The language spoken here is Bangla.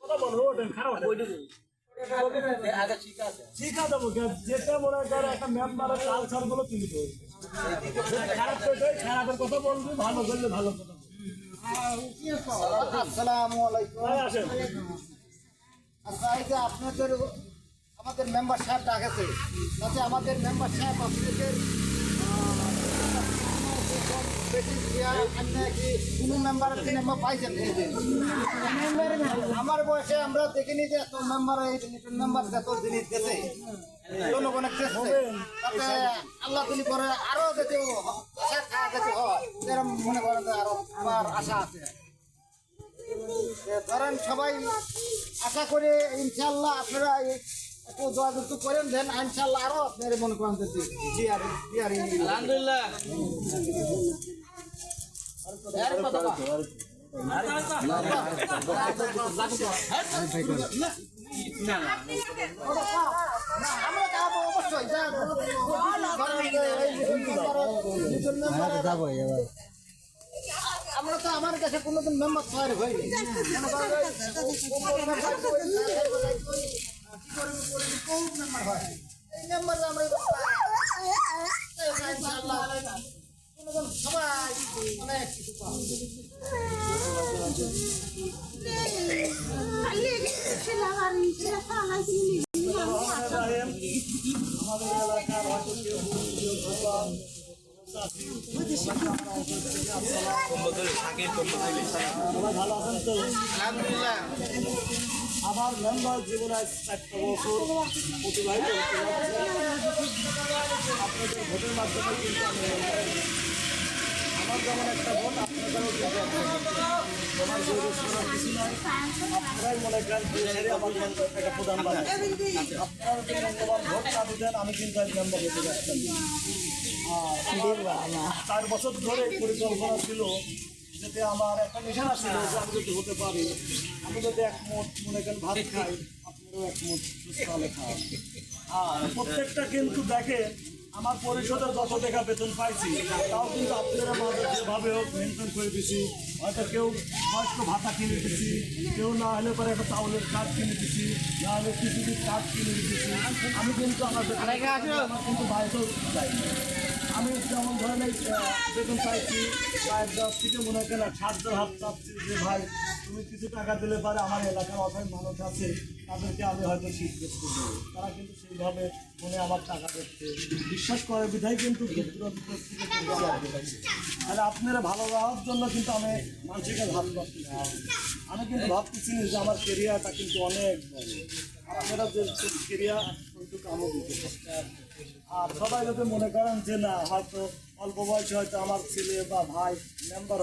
কথা বলো ওঠেন খারাপ শিখা দেবো যেটা মনে কর একটা মেম্বারের কালচার গুলো তুলি খারাপ করবে খারাপের কথা বলবি ভালো করলে ভালো কথা আসসালামু আলাইকুম। আসেন আচ্ছা এই যে আপনাদের আমাদের মেম্বার সাহেব ডাকেছে তাতে আমাদের মেম্বার সাহেব আপনাদের কোনো মেম্বারের মেম্বার পাইছেন আমার বয়সে আমরা দেখিনি যে এত মেম্বার মেম্বার এত জিনিস গেছে জনগণের তাতে আল্লাহ তুলি করে আরো যেতে যেতে হয় এরকম মনে করেন যে আরো আমার আশা আছে ধরেন সবাই আশা করে ইনশাল্লাহ আপনারা একটু যোগাযোগ করেন দেন ইনশাল্লাহ আরো আপনারা মনে করেন আলহামদুলিল্লাহ অবশ্যই আমরা তো আমার কাছে কোনোদিন মেম্বার তৈরি হয়নি এই মেম্বার আমরা সবাই অনেক কিছু আমাদের এলাকার হয়তো কেউ ভালো আছেন তো আলহামদুলিল্লাহ আমার মেম্বার জীবনে 4টা বছর অতিবাহিত হতে যাচ্ছে আপনাদের ভোটের মাধ্যমে কিন্তু আমি আমার যেমন একটা ভোট আপনাদেরও কিন্তু আমার কিছু নয় আপনারাই মনে করেন আমার একটা প্রধান বানায় আপনারা যদি মূল্যবান ভোট না দিতেন আমি কিন্তু এক মেম্বার হতে যাচ্তাম 4 বছর ধরে পরিকল্পনা ছিল যাতে আমার একটা নিশানা ছিল যে আমি যদি হতে পারি আমি যদি একমত মনে করেন ভাত খাই আপনারও একমত তাহলে খাওয়া আর প্রত্যেকটা কিন্তু দেখেন আমার পরিষদের যত টাকা বেতন পাইছি তাও কিন্তু আপনারা আমাদের যেভাবে হোক মেনটেন করে দিছি হয়তো কেউ বয়স্ক ভাতা কিনে দিচ্ছি কেউ না হলে পরে একটা চাউলের কার্ড কিনে দিচ্ছি না হলে কৃষির কার্ড কিনে দিচ্ছি আমি কিন্তু আমার কিন্তু বাইরেও যাই আমি যেমন ধরনের বেতন চাইছি বা থেকে মনে করেন 7,000 হাত চাচ্ছি যে ভাই তুমি কিছু টাকা দিলে পারে আমার এলাকার অনেক মানুষ আছে তাদেরকে আমি হয়তো শীত করবো তারা কিন্তু সেইভাবে মনে আমার টাকা দিচ্ছে বিশ্বাস করে বিধায় কিন্তু তাহলে আপনারা ভালো রাখার জন্য কিন্তু আমি মানুষকে ভালো করতে আমি কিন্তু ভাবতেছি যে আমার কেরিয়ারটা কিন্তু অনেক বড় আপনারা যে কেরিয়ার কিন্তু কামও দিতে আর সবাই যদি মনে করেন যে না হয়তো অল্প বয়সে হয়তো আমার ছেলে বা ভাই মেম্বার